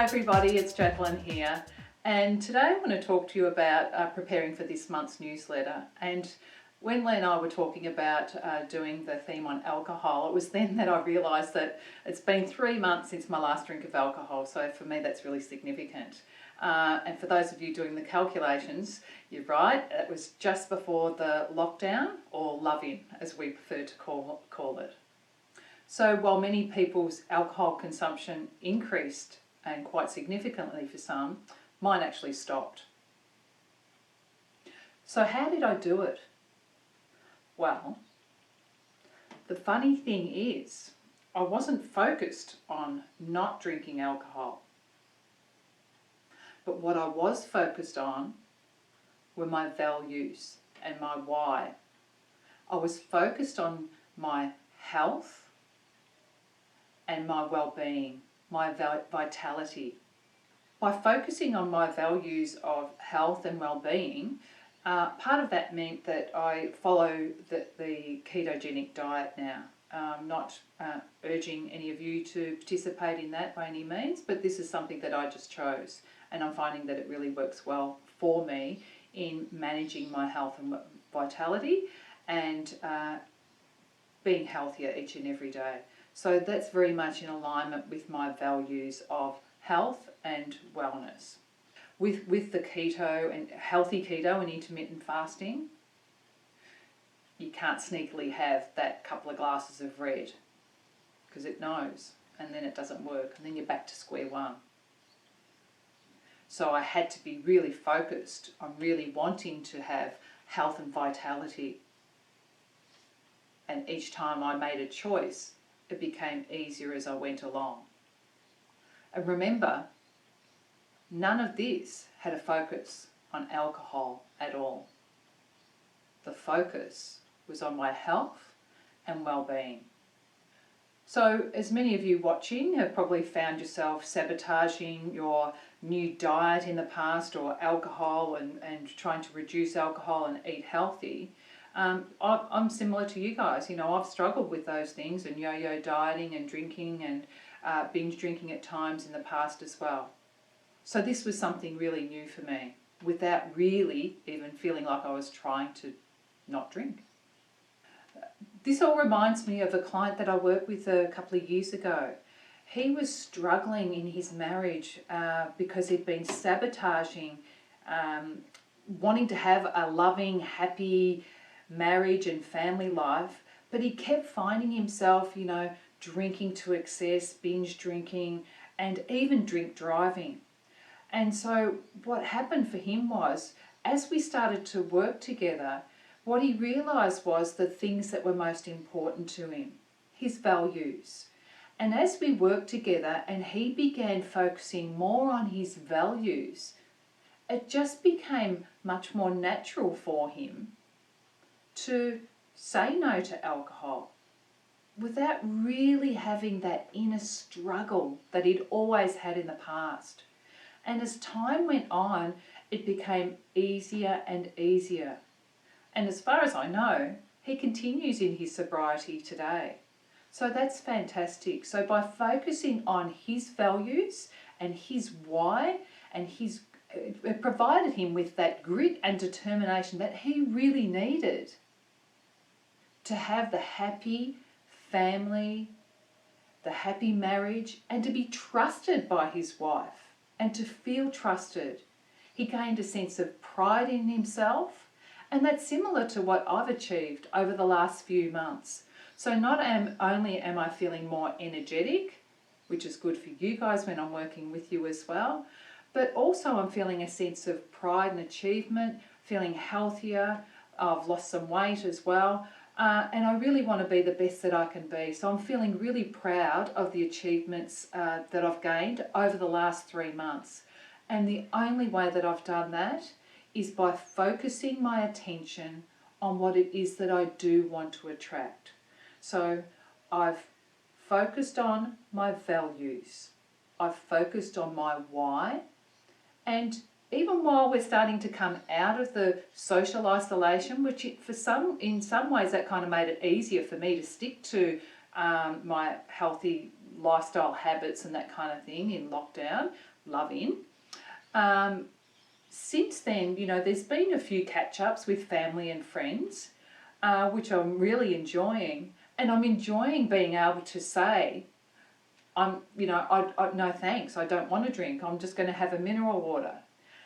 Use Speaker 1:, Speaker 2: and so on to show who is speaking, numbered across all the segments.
Speaker 1: Hi everybody, it's Jacqueline here, and today I want to talk to you about preparing for this month's newsletter. And when Len and I were talking about doing the theme on alcohol, it was then that I realised that it's been 3 months since my last drink of alcohol, so for me that's really significant. And for those of you doing the calculations, you're right, it was just before the lockdown, or love-in as we prefer to call it. So while many people's alcohol consumption increased, and quite significantly for some, mine actually stopped. So how did I do it? Well, the funny thing is, I wasn't focused on not drinking alcohol. But what I was focused on were my values and my why. I was focused on my health and my well-being, my vitality. By focusing on my values of health and well-being, part of that meant that I follow the ketogenic diet now. Not urging any of you to participate in that by any means, but this is something that I just chose, and I'm finding that it really works well for me in managing my health and vitality and being healthier each and every day. So that's very much in alignment with my values of health and wellness. With the keto and healthy keto and intermittent fasting, you can't sneakily have that couple of glasses of red because it knows, and then it doesn't work, and then you're back to square one. So I had to be really focused on really wanting to have health and vitality. And each time I made a choice, it became easier as I went along. And remember, none of this had a focus on alcohol at all. The focus was on my health and well-being. So as many of you watching have probably found yourself sabotaging your new diet in the past, or alcohol and trying to reduce alcohol and eat healthy, I'm similar to you guys. You know, I've struggled with those things, and yo-yo dieting and drinking and binge drinking at times in the past as well. So this was something really new for me, without really even feeling like I was trying to not drink. This all reminds me of a client that I worked with a couple of years ago. He was struggling in his marriage because he'd been sabotaging, wanting to have a loving, happy marriage and family life, but he kept finding himself, you know, drinking to excess, binge drinking, and even drink driving. And so what happened for him was, as we started to work together, what he realised was the things that were most important to him, his values. And as we worked together and he began focusing more on his values, it just became much more natural for him to say no to alcohol without really having that inner struggle that he'd always had in the past. And as time went on, it became easier and easier. And as far as I know, he continues in his sobriety today. So that's fantastic. So by focusing on his values and his why, and it provided him with that grit and determination that he really needed to have the happy family, the happy marriage, and to be trusted by his wife and to feel trusted. He gained a sense of pride in himself, and that's similar to what I've achieved over the last few months. So not only am I feeling more energetic, which is good for you guys when I'm working with you as well, but also I'm feeling a sense of pride and achievement, feeling healthier. I've lost some weight as well. And I really want to be the best that I can be. So I'm feeling really proud of the achievements that I've gained over the last 3 months. And the only way that I've done that is by focusing my attention on what it is that I do want to attract. So I've focused on my values. I've focused on my why. And even while we're starting to come out of the social isolation, which in some ways that kind of made it easier for me to stick to my healthy lifestyle habits and that kind of thing in lockdown, since then, there's been a few catch-ups with family and friends, which I'm really enjoying. And I'm enjoying being able to say, no thanks, I don't want to drink. I'm just going to have a mineral water.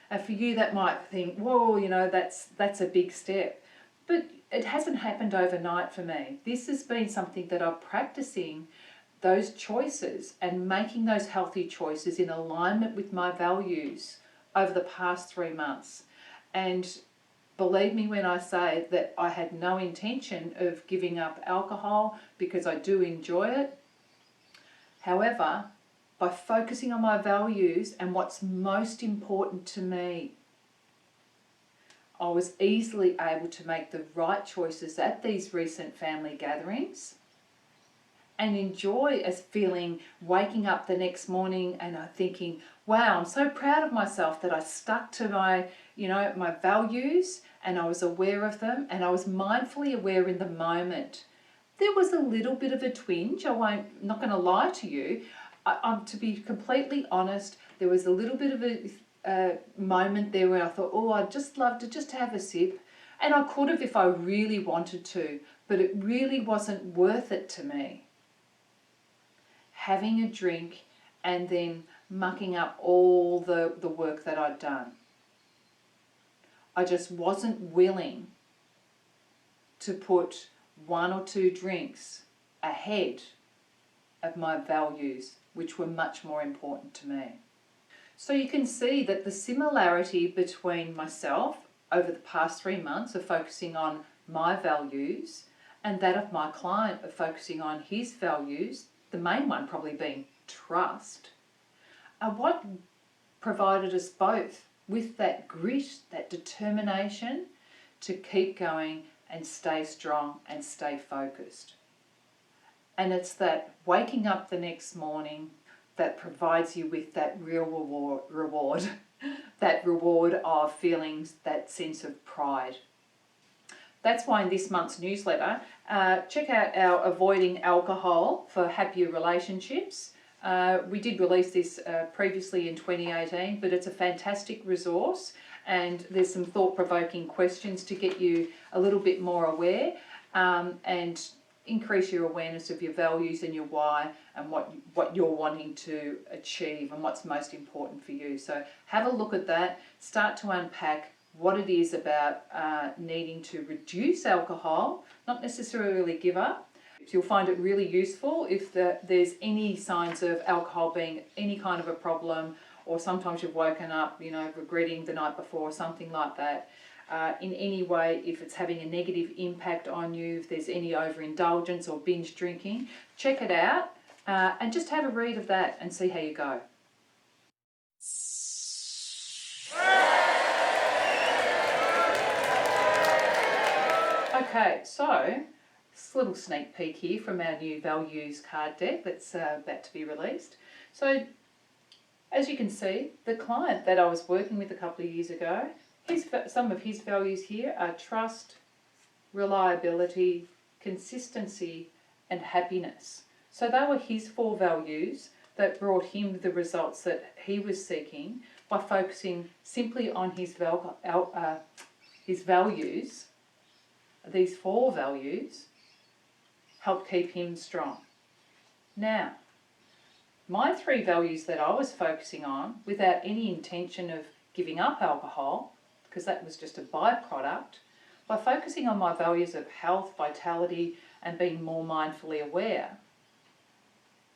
Speaker 1: And for you, that might think, whoa, that's a big step. But it hasn't happened overnight for me. This has been something that I'm practicing, those choices and making those healthy choices in alignment with my values over the past 3 months. And believe me when I say that I had no intention of giving up alcohol because I do enjoy it. However, by focusing on my values and what's most important to me, I was easily able to make the right choices at these recent family gatherings and enjoy as feeling waking up the next morning and thinking, wow, I'm so proud of myself that I stuck to my values and I was aware of them and I was mindfully aware in the moment. There was a little bit of a twinge, I'm not going to lie to you. To be completely honest, there was a little bit of a moment there where I thought, oh, I'd just love to just have a sip. And I could have if I really wanted to, but it really wasn't worth it to me. Having a drink and then mucking up all the work that I'd done. I just wasn't willing to put 1 or 2 drinks ahead of my values, which were much more important to me. So you can see that the similarity between myself over the past 3 months of focusing on my values and that of my client of focusing on his values, the main one probably being trust, are what provided us both with that grit, that determination to keep going and stay strong and stay focused. And it's that waking up the next morning that provides you with that real reward, that reward of feelings, that sense of pride. That's why in this month's newsletter, check out our Avoiding Alcohol for Happier Relationships. We did release this previously in 2018, but it's a fantastic resource and there's some thought-provoking questions to get you a little bit more aware and increase your awareness of your values and your why and what you're wanting to achieve and what's most important for you. So have a look at that, start to unpack what it is about needing to reduce alcohol, not necessarily give up. You'll find it really useful if there's any signs of alcohol being any kind of a problem, or sometimes you've woken up, regretting the night before or something like that. In any way, if it's having a negative impact on you, if there's any overindulgence or binge drinking, check it out and just have a read of that and see how you go. Okay, so this little sneak peek here from our new values card deck that's about to be released. So as you can see, the client that I was working with a couple of years ago, some of his values here are trust, reliability, consistency, and happiness. So they were his 4 values that brought him the results that he was seeking by focusing simply on his values. These 4 values helped keep him strong. Now, my 3 values that I was focusing on without any intention of giving up alcohol, because that was just a byproduct, by focusing on my values of health, vitality, and being more mindfully aware,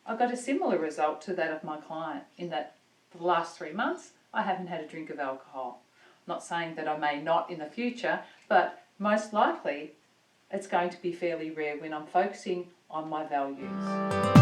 Speaker 1: I got a similar result to that of my client in that for the last 3 months, I haven't had a drink of alcohol. I'm not saying that I may not in the future, but most likely it's going to be fairly rare when I'm focusing on my values.